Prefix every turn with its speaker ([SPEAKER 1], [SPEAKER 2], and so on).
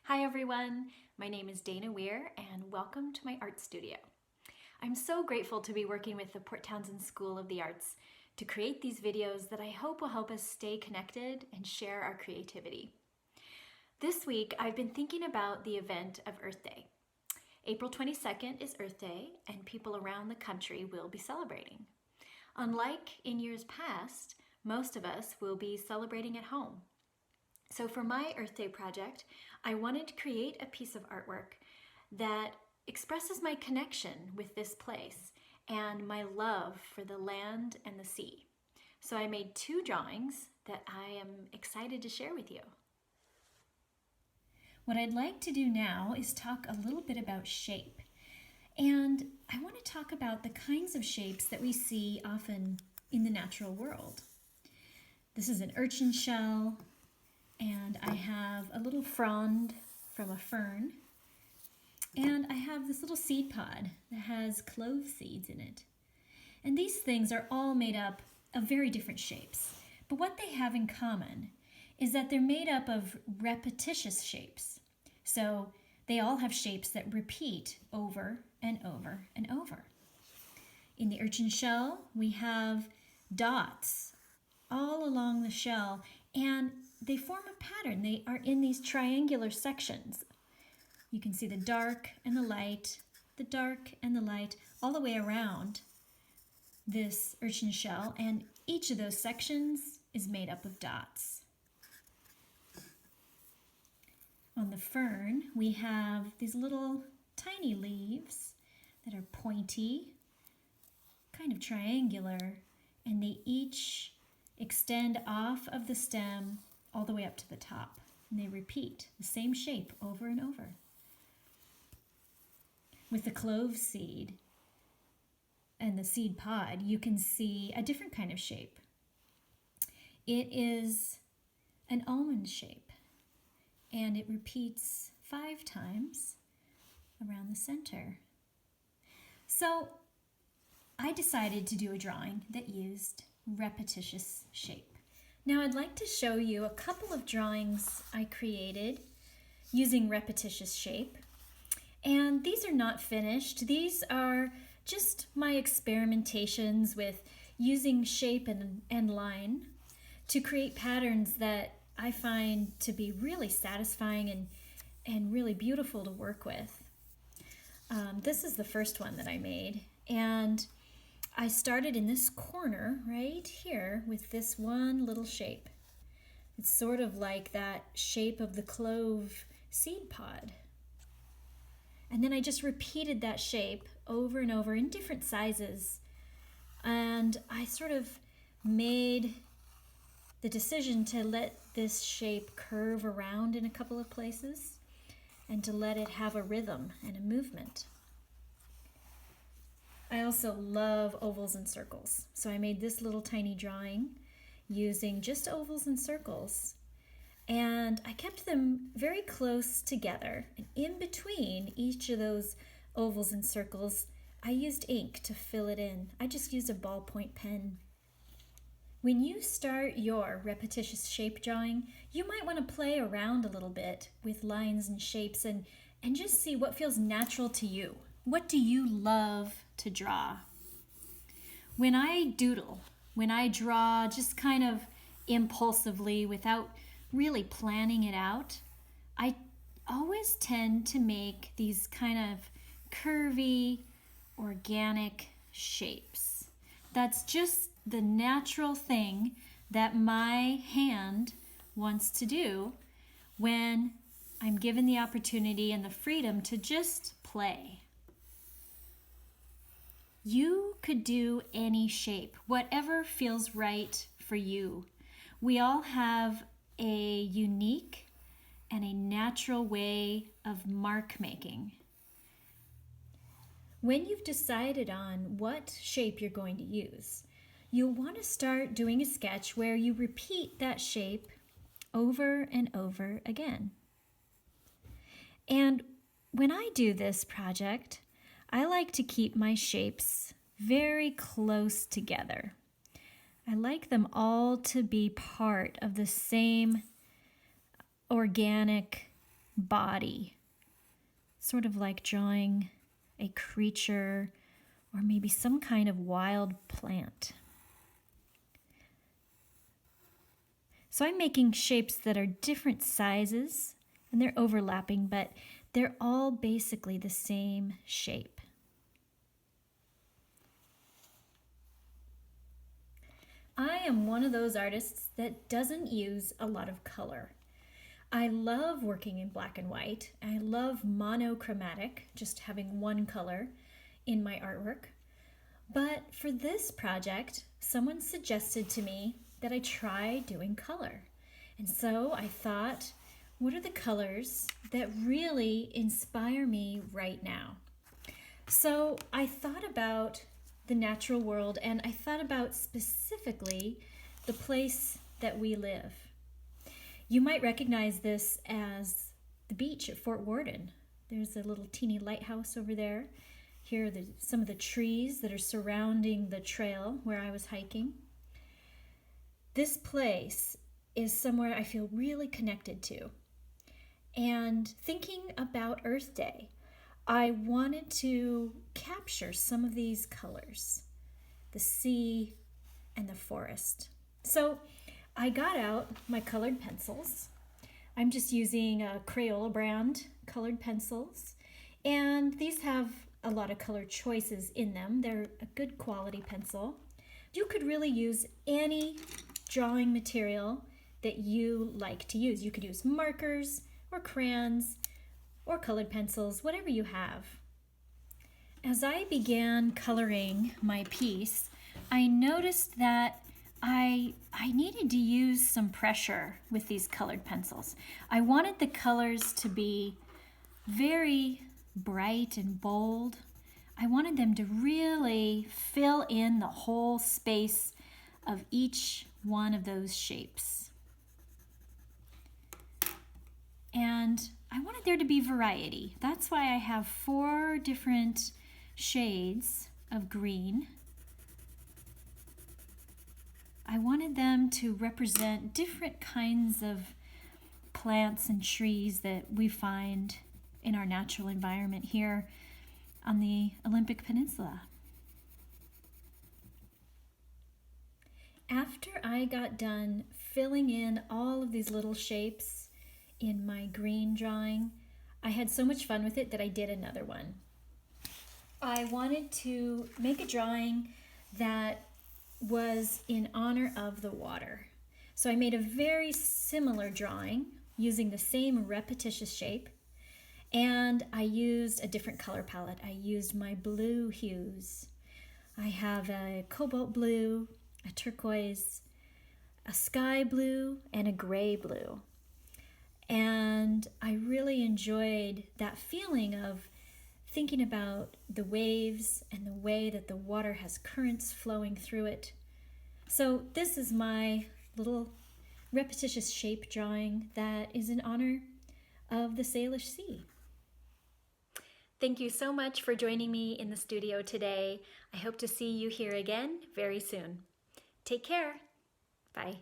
[SPEAKER 1] Hi everyone, my name is Dana Weir and welcome to my art studio. I'm so grateful to be working with the Port Townsend School of the Arts to create these videos that I hope will help us stay connected and share our creativity. This week I've been thinking about the event of Earth Day. April 22nd is Earth Day and people around the country will be celebrating. Unlike in years past, most of us will be celebrating at home. So for my Earth Day project, I wanted to create a piece of artwork that expresses my connection with this place and my love for the land and the sea. So I made two drawings that I am excited to share with you. What I'd like to do now is talk a little bit about shape. And I want to talk about the kinds of shapes that we see often in the natural world. This is an urchin shell, and I have a little frond from a fern, and I have this little seed pod that has clove seeds in it. And these things are all made up of very different shapes, but what they have in common is that they're made up of repetitious shapes. So they all have shapes that repeat over and over and over. In the urchin shell, we have dots all along the shell, and they form a pattern. They are in these triangular sections. You can see the dark and the light, the dark and the light, all the way around this urchin shell, and each of those sections is made up of dots. On the fern, we have these little tiny leaves that are pointy, kind of triangular, and they each extend off of the stem all the way up to the top. And they repeat the same shape over and over. With the clove seed and the seed pod, you can see a different kind of shape. It is an almond shape, and it repeats 5 times around the center. So I decided to do a drawing that used repetitious shape. Now I'd like to show you a couple of drawings I created using repetitious shape. And these are not finished. These are just my experimentations with using shape and line to create patterns that I find to be really satisfying and really beautiful to work with. This is the first one that I made, and I started in this corner right here with this one little shape. It's sort of like that shape of the clove seed pod. And then I just repeated that shape over and over in different sizes. And I sort of made the decision to let this shape curve around in a couple of places and to let it have a rhythm and a movement. I also love ovals and circles. So I made this little tiny drawing using just ovals and circles. And I kept them very close together. And in between each of those ovals and circles, I used ink to fill it in. I just used a ballpoint pen. When you start your repetitious shape drawing, you might want to play around a little bit with lines and shapes and just see what feels natural to you. What do you love to draw? When I doodle, when I draw just kind of impulsively without really planning it out, I always tend to make these kind of curvy, organic shapes. That's just the natural thing that my hand wants to do when I'm given the opportunity and the freedom to just play. You could do any shape, whatever feels right for you. We all have a unique and a natural way of mark making. When you've decided on what shape you're going to use, you'll want to start doing a sketch where you repeat that shape over and over again. And when I do this project, I like to keep my shapes very close together. I like them all to be part of the same organic body, sort of like drawing a creature or maybe some kind of wild plant. So I'm making shapes that are different sizes and they're overlapping, but they're all basically the same shape. I am one of those artists that doesn't use a lot of color. I love working in black and white. I love monochromatic, just having one color in my artwork. But for this project, someone suggested to me that I try doing color. And so I thought, what are the colors that really inspire me right now? So I thought about the natural world, and I thought about specifically the place that we live. You might recognize this as the beach at Fort Worden. There's a little teeny lighthouse over there. Here are some of the trees that are surrounding the trail where I was hiking. This place is somewhere I feel really connected to. And thinking about Earth Day, I wanted to capture some of these colors, the sea and the forest. So I got out my colored pencils. I'm just using a Crayola brand colored pencils, and these have a lot of color choices in them. They're a good quality pencil. You could really use any drawing material that you like to use. You could use markers or crayons or colored pencils, whatever you have. As I began coloring my piece, I noticed that I needed to use some pressure with these colored pencils. I wanted the colors to be very bright and bold. I wanted them to really fill in the whole space of each one of those shapes. And I wanted there to be variety. That's why I have 4 different shades of green. I wanted them to represent different kinds of plants and trees that we find in our natural environment here on the Olympic Peninsula. After I got done filling in all of these little shapes in my green drawing, I had so much fun with it that I did another one. I wanted to make a drawing that was in honor of the water. So I made a very similar drawing using the same repetitious shape, and I used a different color palette. I used my blue hues. I have a cobalt blue, a turquoise, a sky blue, and a gray blue. And I really enjoyed that feeling of thinking about the waves and the way that the water has currents flowing through it. So this is my little repetitious shape drawing that is in honor of the Salish Sea. Thank you so much for joining me in the studio today. I hope to see you here again very soon. Take care. Bye.